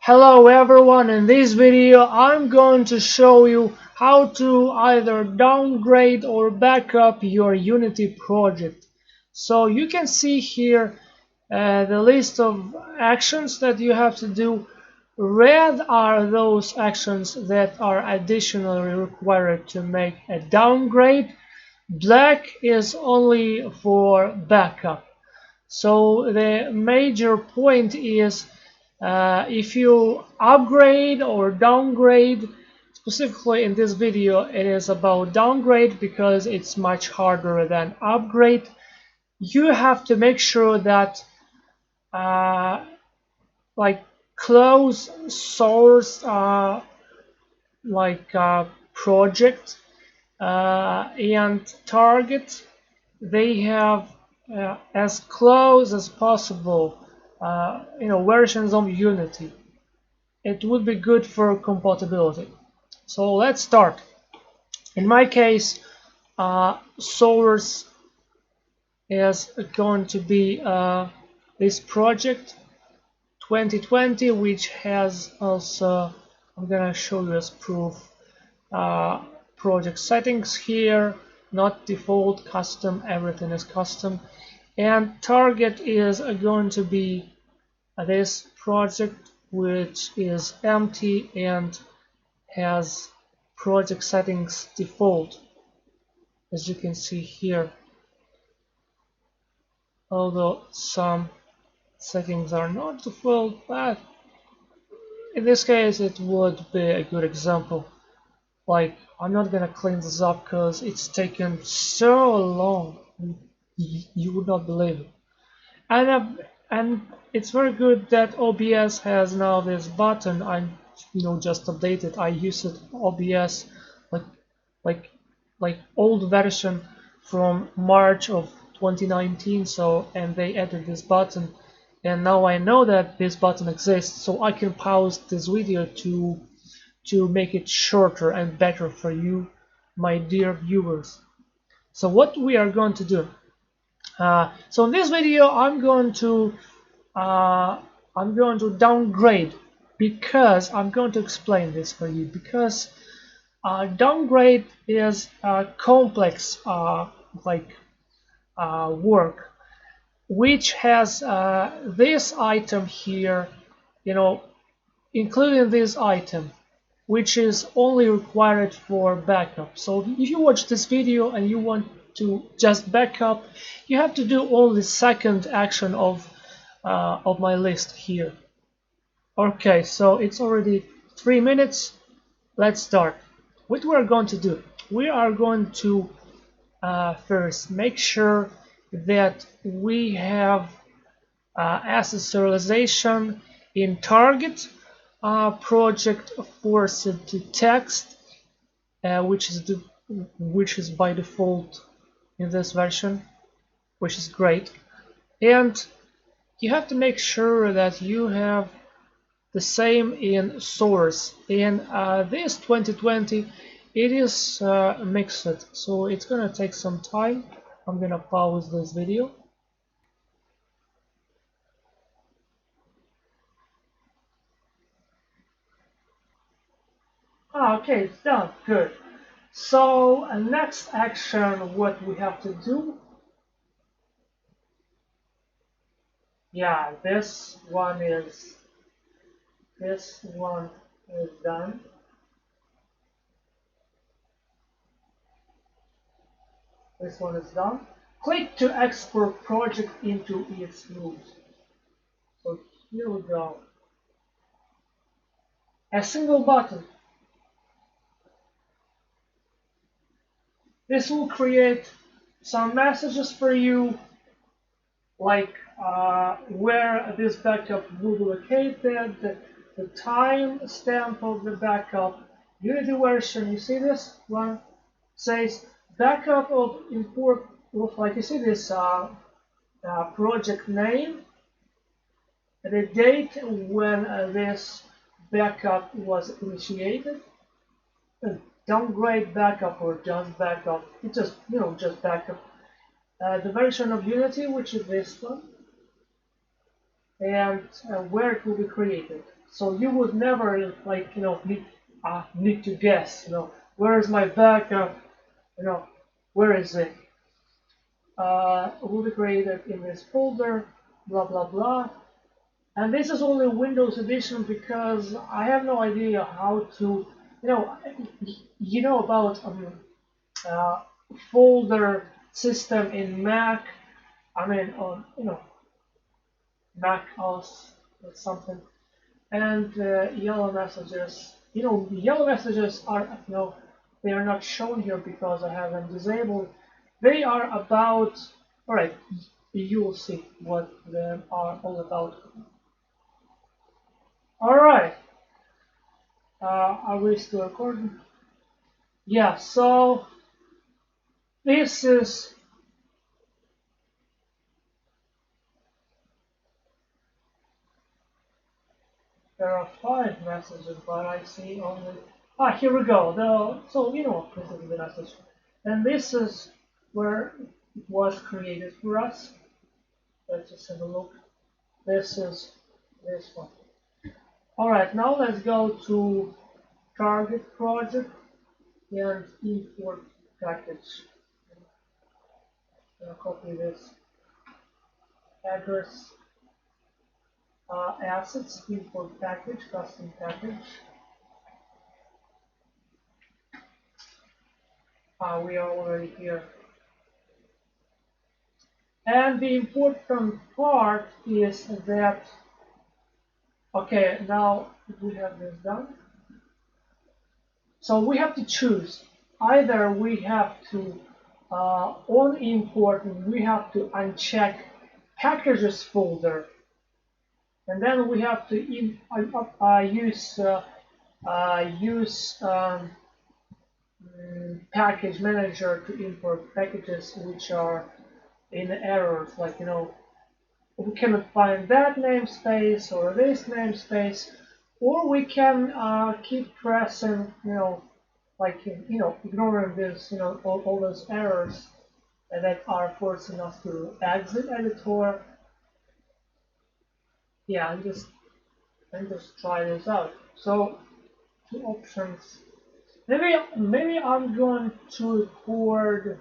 Hello everyone, in this video I'm going to show you how to either downgrade or backup your Unity project. So you can see here the list of actions that you have to do. Red are those actions that are additionally required to make a downgrade. Black is only for backup. So the major point is if you upgrade or downgrade, specifically in this video it is about downgrade because it's much harder than upgrade. You have to make sure that like close source project and target, they have as close as possible versions of Unity. It would be good for compatibility. So let's start. In my case, source is going to be this project 2020, which has also, I'm gonna show you as proof, project settings here, not default, custom, everything is custom. And target is going to be this project, which is empty and has project settings default, as you can see here, although some settings are not default, but in this case it would be a good example. Like, I'm not gonna clean this up because it's taken so long, you would not believe it. And it's very good that OBS has now this button. I'm just updated. I used OBS like old version from March of 2019, and they added this button, and now I know that this button exists, so I can pause this video to make it shorter and better for you, my dear viewers. So what we are going to do, so in this video I'm going to downgrade, because I'm going to explain this for you, because downgrade is complex work, which has this item here, including this item, which is only required for backup. So if you watch this video and you want to just backup, you have to do only second action of my list here. Okay, so it's already 3 minutes. Let's start. What we are going to do, we are going to first make sure that we have asset serialization in target project forced to text, which is by default in this version, which is great. And you have to make sure that you have the same in source. In this 2020 it is mixed, so it's gonna take some time. I'm gonna pause this video. Okay, it's done. Good. So next action, what we have to do, yeah, this one is done. This one is done. Click to export project into its moves. So here we go. A single button. This will create some messages for you, like where this backup will be located, the time stamp of the backup, Unity version. You see this one says backup of import, like you see this project name, the date when this backup was initiated, and downgrade backup or just backup. It's just backup. The version of Unity, which is this one, and where it will be created. So you would never need to guess, where is my backup, where is it? Will be created in this folder, blah blah blah. And this is only Windows Edition because I have no idea how to, you know, about uh, folder system in Mac. I mean, on Mac OS or something. And yellow messages. Yellow messages are they are not shown here because I have them disabled. They are about. All right, you will see what they are all about. All right. Are we still recording? Yeah. So this is. There are 5 messages, but I see only. Here we go. So this is the message, and this is where it was created for us. Let's just have a look. This is this one. All right, now let's go to target project and import package. I'll copy this address, assets, import package, custom package. We are already here. And the important part is that, okay, now we have this done. So we have to choose. Either we have to, on import, we have to uncheck packages folder, and then we have to use package manager to import packages which are in errors, like we cannot find that namespace or this namespace, or we can keep pressing, ignoring this, all those errors that are forcing us to exit editor. Yeah, and just try this out. So 2 options. Maybe I'm going to record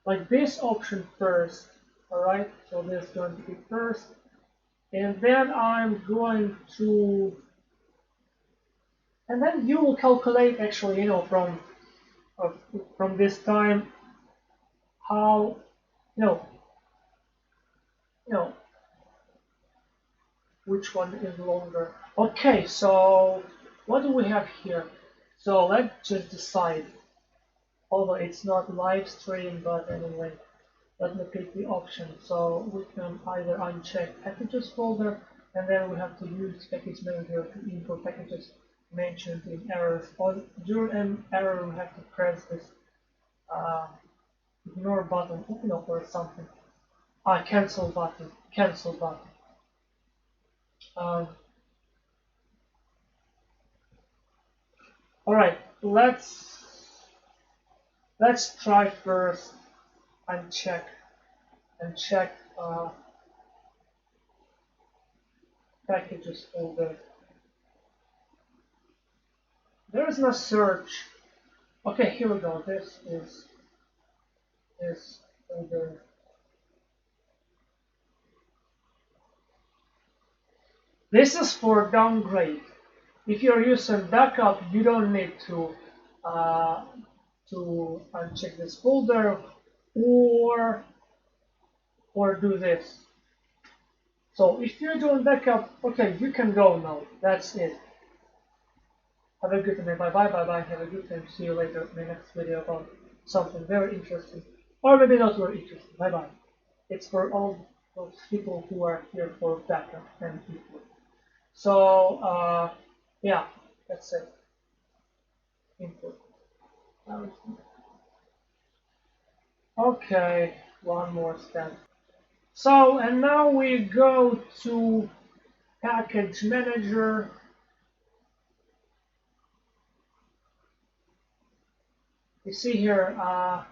like this option first. All right, so this is going to be first, and then I'm going to, and then you will calculate actually, from this time how, which one is longer. Okay, so what do we have here? So let's just decide. Although it's not live stream, but anyway, let me pick the option. So we can either uncheck packages folder, and then we have to use package manager to import packages mentioned in errors. Or during an error, we have to press this ignore button, or something. Cancel button. Cancel button. All right, let's try first uncheck packages folder. There is no search. Okay, here we go. This is this folder. This is for downgrade. If you're using backup, you don't need to uncheck this folder or do this. So if you're doing backup, okay, you can go now. That's it. Have a good time. Bye bye bye bye. Have a good time. See you later in the next video about something very interesting, or maybe not very interesting. Bye bye. It's for all those people who are here for backup and import. So yeah, that's it. Import. Okay, one more step. So, and now we go to package manager. You see here our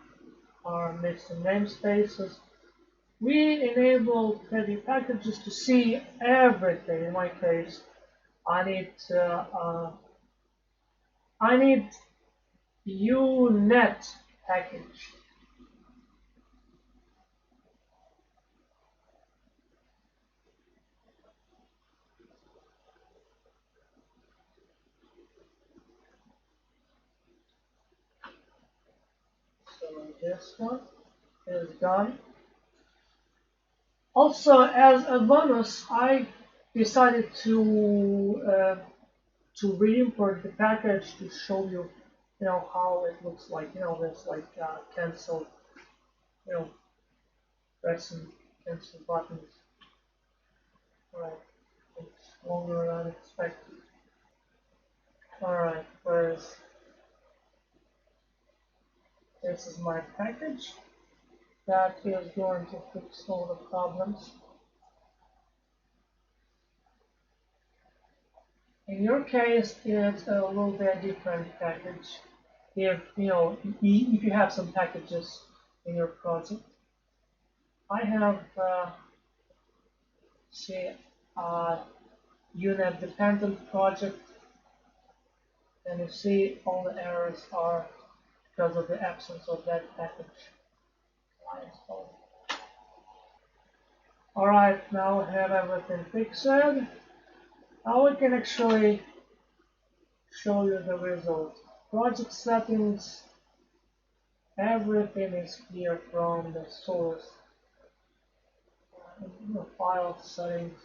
missing namespaces. We enable heavy packages to see everything. In my case, I need unet package. So this one is done. Also, as a bonus, I decided to re-import the package to show you, how it looks like. There's like cancel, you know, pressing cancel buttons. Right, it's longer than expected. All right, whereas this is my package that is going to fix all the problems. In your case, it's a little bit different package. If if you have some packages in your project, I have say unit dependent project, and you see all the errors are because of the absence of that package. All right, now we have everything fixed. Now we can actually show you the result. Project settings, everything is clear from the source. File settings.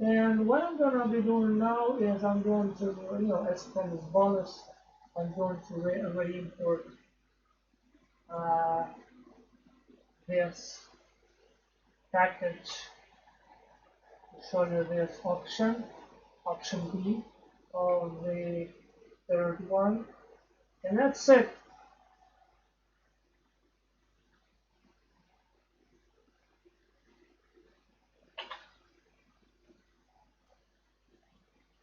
And what I'm going to be doing now is I'm going to, as from this bonus, I'm going to re-import this package to show you this option B of the third one, and that's it.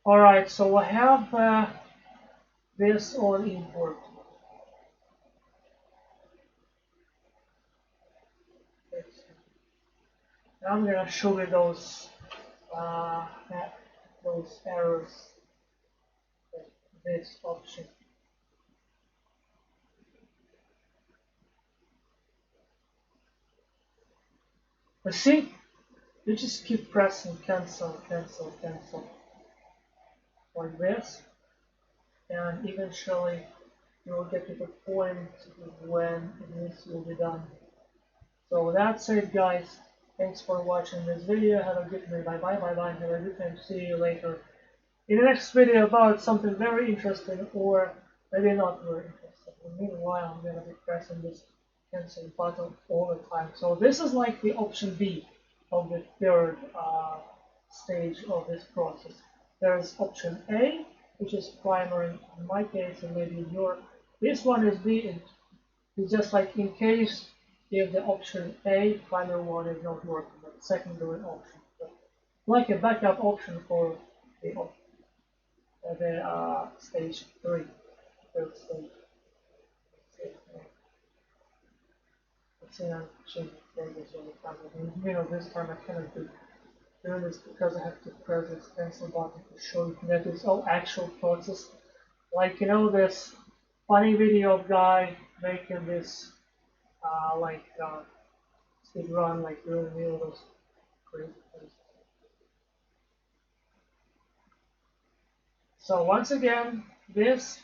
Alright, so I have this on import. I'm going to show you those errors with this option. You see, you just keep pressing cancel, cancel, cancel like this, and eventually you will get to the point when this will be done. So that's it, guys. Thanks for watching this video. Have a good day. Bye bye, bye bye. Have a good time. See you later in the next video about something very interesting, or maybe not very interesting. Meanwhile, I'm gonna be pressing this cancel button all the time. So this is like the option B of the third stage of this process. There's option A, which is primary in my case, and maybe in your. This one is B. It's just like in case if the option A, primary one, is not working, but secondary option, but like a backup option for the stage 3, third stage. Let's see, I'm changing progress all the time. This time I cannot do this because I have to press this cancel button to show you that it's all actual process. Like this funny video of guy making this speed run, like doing all those crazy things. So once again, this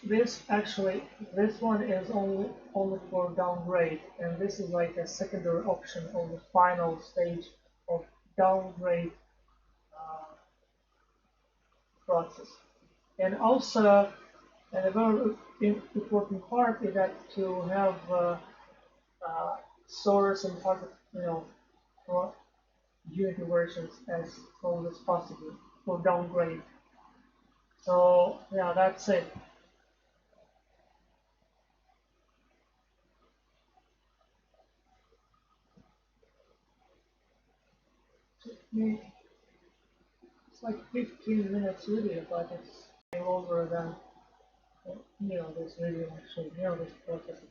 one is only for downgrade, and this is like a secondary option on the final stage of downgrade process. And also, and a very important part is that to have source and target, for Unity versions as close as possible for downgrade. So yeah, that's it. It's like 15 minutes video, but it's longer than this video actually, this process.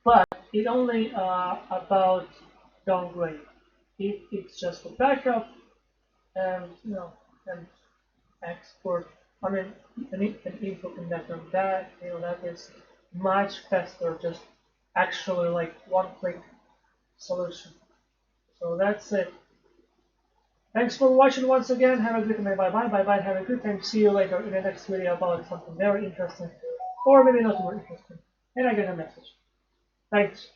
But it only about downgrade. if it's just a backup and and export, I mean an input and that and that, that is much faster, just actually like one-click solution. So that's it. Thanks for watching once again. Have a good night. Bye bye. Have a good time. See you later in the next video about something very interesting, or maybe not more interesting. And I get a message. Thanks.